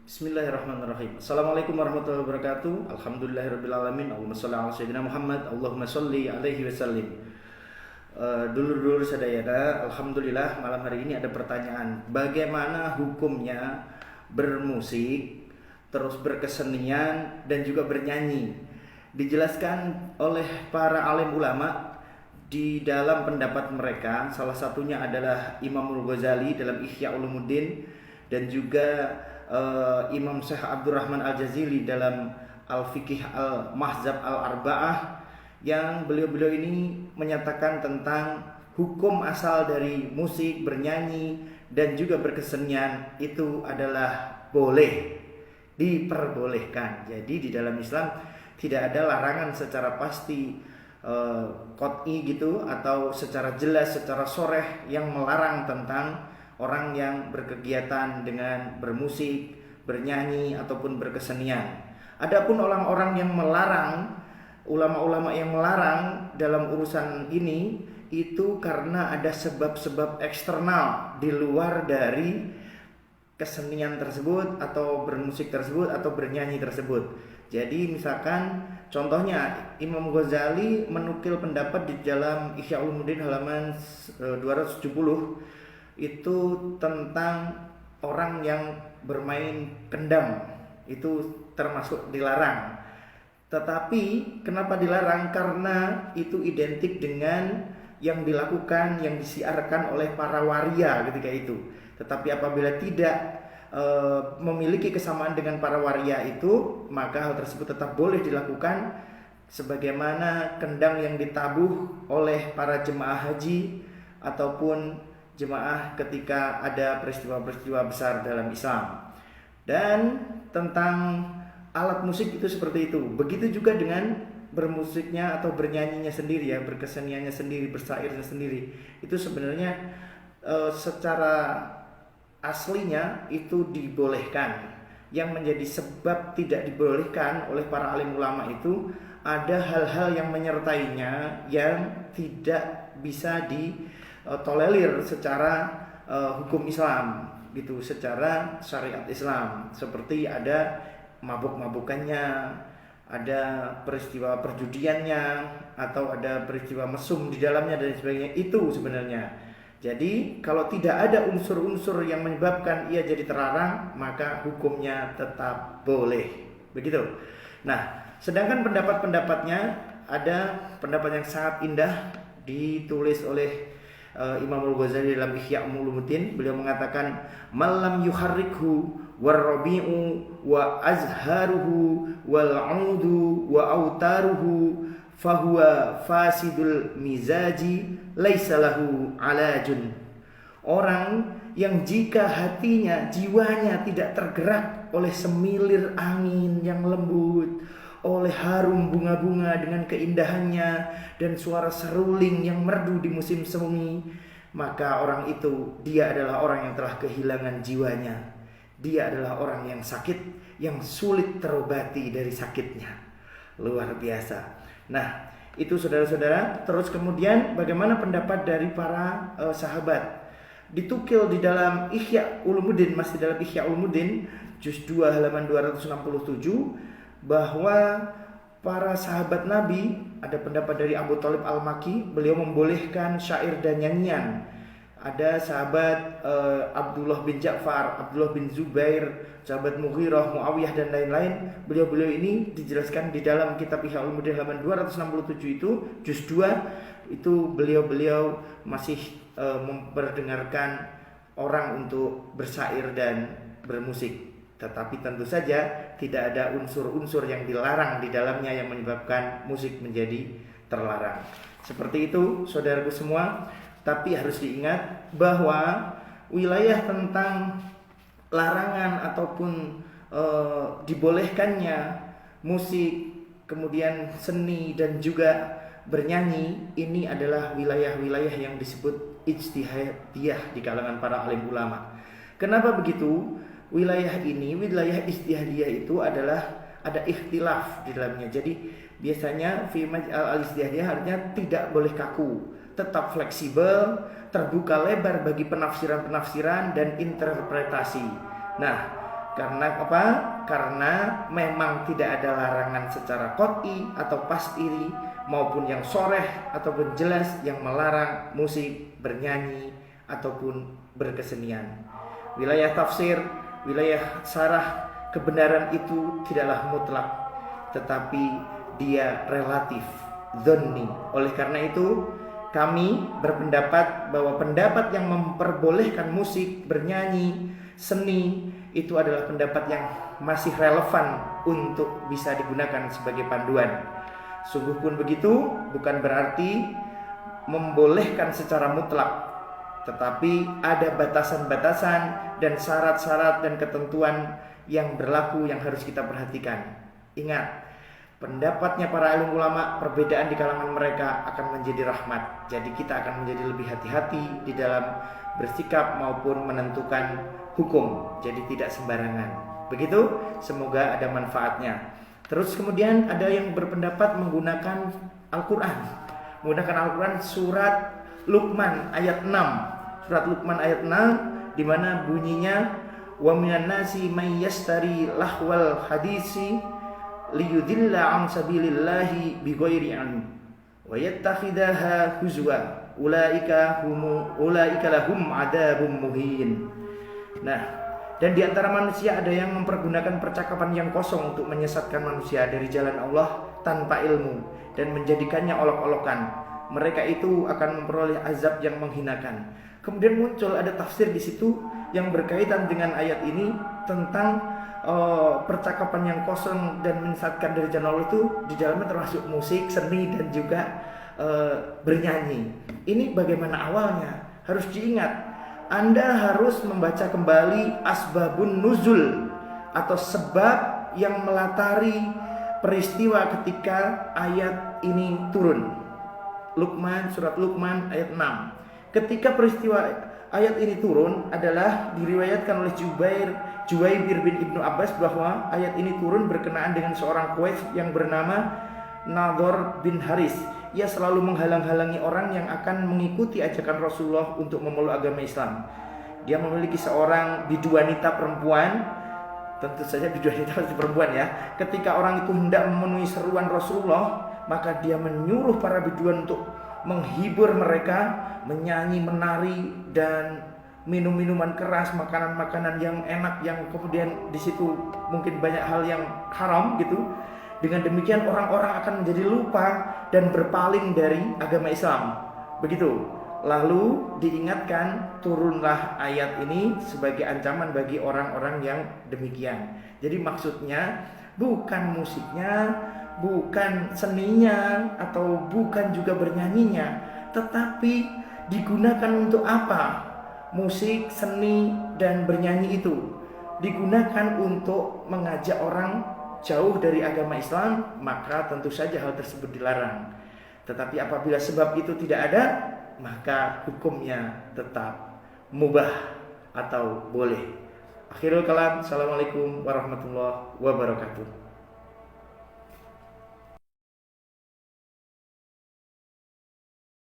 Bismillahirrahmanirrahim. Assalamualaikum warahmatullahi wabarakatuh. Alhamdulillahirrabbilalamin. Allahumma sholli ala sayyidina Muhammad. Allahumma sholli alaihi wasallim. Dulur-dulur sadayana, alhamdulillah malam hari ini ada pertanyaan. Bagaimana hukumnya bermusik, terus berkesenian dan juga bernyanyi? Dijelaskan oleh para alim ulama di dalam pendapat mereka. Salah satunya adalah Imamul Ghazali dalam Ihya Ulumuddin, dan juga Imam Syekh Abdurrahman Al-Jazili dalam Al-Fiqih Al-Mahzab Al-Arba'ah, yang beliau-beliau ini menyatakan tentang hukum asal dari musik, bernyanyi dan juga berkesenian itu adalah boleh, diperbolehkan. Jadi di dalam Islam tidak ada larangan secara pasti qot'i gitu, atau secara jelas, secara soreh yang melarang tentang orang yang berkegiatan dengan bermusik, bernyanyi ataupun berkesenian. Adapun orang-orang yang melarang, ulama-ulama yang melarang dalam urusan ini itu karena ada sebab-sebab eksternal di luar dari kesenian tersebut atau bermusik tersebut atau bernyanyi tersebut. Jadi misalkan contohnya Imam Ghazali menukil pendapat di dalam Ihya Ulumuddin halaman 270 itu tentang orang yang bermain kendang, itu termasuk dilarang. Tetapi kenapa dilarang? Karena itu identik dengan yang dilakukan, yang disiarkan oleh para waria ketika itu. Tetapi apabila tidak memiliki kesamaan dengan para waria itu, maka hal tersebut tetap boleh dilakukan, sebagaimana kendang yang ditabuh oleh para jemaah haji ataupun jemaah ketika ada peristiwa-peristiwa besar dalam Islam. Dan tentang alat musik itu seperti itu. Begitu juga dengan bermusiknya atau bernyanyinya sendiri ya, berkeseniannya sendiri, bersairnya sendiri. Itu sebenarnya secara aslinya itu dibolehkan. Yang menjadi sebab tidak dibolehkan oleh para alim ulama itu ada hal-hal yang menyertainya yang tidak bisa ditolerir secara hukum Islam gitu, secara syariat Islam, seperti ada mabuk-mabukannya, ada peristiwa perjudiannya, atau ada peristiwa mesum di dalamnya dan sebagainya. Itu sebenarnya. Jadi kalau tidak ada unsur-unsur yang menyebabkan ia jadi terlarang, maka hukumnya tetap boleh. Begitu. Nah, sedangkan pendapat-pendapatnya, ada pendapat yang sangat indah ditulis oleh Imamul Ghazali dalam Ihya Ulumuddin. Beliau mengatakan, malam yuharrikhu warrabi'u wa azharuhu wal 'udu wa autaruhu fahuwa fasidul mizaji laisa lahu alajun. Orang yang jika hatinya, jiwanya tidak tergerak oleh semilir angin yang lembut, oleh harum bunga-bunga dengan keindahannya dan suara seruling yang merdu di musim semi, maka orang itu, dia adalah orang yang telah kehilangan jiwanya. Dia adalah orang yang sakit, yang sulit terobati dari sakitnya. Luar biasa. Nah, itu saudara-saudara. Terus kemudian bagaimana pendapat dari para sahabat? Ditukil di dalam Ihya Ulumuddin, masih dalam Ihya Ulumuddin juz 2 halaman 267, bahwa para sahabat Nabi, ada pendapat dari Abu Thalib Al-Maki, beliau membolehkan syair dan nyanyian. Ada sahabat Abdullah bin Ja'far, Abdullah bin Zubair, sahabat Mughirah, Muawiyah dan lain-lain. Beliau-beliau ini dijelaskan di dalam kitab Ihya Ulumuddin halaman 267 itu, juz 2, itu beliau-beliau masih memperdengarkan orang untuk bersair dan bermusik. Tetapi tentu saja tidak ada unsur-unsur yang dilarang di dalamnya yang menyebabkan musik menjadi terlarang. Seperti itu saudaraku semua. Tapi harus diingat bahwa wilayah tentang larangan ataupun dibolehkannya musik, kemudian seni dan juga bernyanyi, ini adalah wilayah-wilayah yang disebut ijtihadiyah di kalangan para alim ulama. Kenapa begitu? Wilayah ini, wilayah ijtihadiyah itu adalah ada ikhtilaf di dalamnya. Jadi biasanya fi maj'al al-ijtihadiyah artinya tidak boleh kaku, tetap fleksibel, terbuka lebar bagi penafsiran-penafsiran dan interpretasi. Nah, Karena apa? Karena memang tidak ada larangan secara qot'i atau pasti maupun yang soreh ataupun jelas yang melarang musik, bernyanyi ataupun berkesenian. Wilayah tafsir, wilayah sarah kebenaran itu tidaklah mutlak, tetapi dia relatif, dzanni. Oleh karena itu kami berpendapat bahwa pendapat yang memperbolehkan musik, bernyanyi, seni itu adalah pendapat yang masih relevan untuk bisa digunakan sebagai panduan. Sungguh pun begitu, bukan berarti membolehkan secara mutlak, tetapi ada batasan-batasan dan syarat-syarat dan ketentuan yang berlaku yang harus kita perhatikan. Ingat, pendapatnya para alim ulama, perbedaan di kalangan mereka akan menjadi rahmat. Jadi kita akan menjadi lebih hati-hati di dalam bersikap maupun menentukan hukum. Jadi tidak sembarangan. Begitu, semoga ada manfaatnya. Terus kemudian ada yang berpendapat menggunakan Al-Quran. Menggunakan Al-Quran surat Luqman ayat 6. Surat Luqman ayat 6 di mana bunyinya wa minan nasi may yastari lahwal hadisi liyudilla an sabilillahi bighairi ilm wa yattakhidaha huzwa ulaika lahum adzabun muhin. Nah, dan di antara manusia ada yang mempergunakan percakapan yang kosong untuk menyesatkan manusia dari jalan Allah tanpa ilmu dan menjadikannya olok-olokan. Mereka itu akan memperoleh azab yang menghinakan. Kemudian muncul ada tafsir di situ yang berkaitan dengan ayat ini tentang percakapan yang kosong dan menyesatkan dari jalan Allah itu di dalamnya termasuk musik, seni dan juga bernyanyi. Ini bagaimana awalnya? Harus diingat. Anda harus membaca kembali asbabun nuzul atau sebab yang melatari peristiwa ketika ayat ini turun. Luqman, surat Luqman ayat 6. Ketika peristiwa ayat ini turun adalah diriwayatkan oleh Juwaybir bin Ibnu Abbas bahwa ayat ini turun berkenaan dengan seorang Quraisy yang bernama Nadhr bin Haris. Ia selalu menghalang-halangi orang yang akan mengikuti ajakan Rasulullah untuk memeluk agama Islam. Dia memiliki seorang biduanita perempuan, tentu saja biduanita pasti perempuan ya. Ketika orang itu hendak memenuhi seruan Rasulullah, maka dia menyuruh para biduan untuk menghibur mereka, menyanyi, menari dan minum-minuman keras, makanan-makanan yang enak yang kemudian di situ mungkin banyak hal yang haram gitu. Dengan demikian orang-orang akan menjadi lupa dan berpaling dari agama Islam. Begitu. Lalu diingatkan turunlah ayat ini sebagai ancaman bagi orang-orang yang demikian. Jadi maksudnya bukan musiknya, bukan seninya, atau bukan juga bernyanyinya, tetapi digunakan untuk apa? Musik, seni, dan bernyanyi itu digunakan untuk mengajak orang jauh dari agama Islam, maka tentu saja hal tersebut dilarang. Tetapi apabila sebab itu tidak ada, maka hukumnya tetap mubah atau boleh. Akhirul kalam, assalamualaikum warahmatullahi wabarakatuh.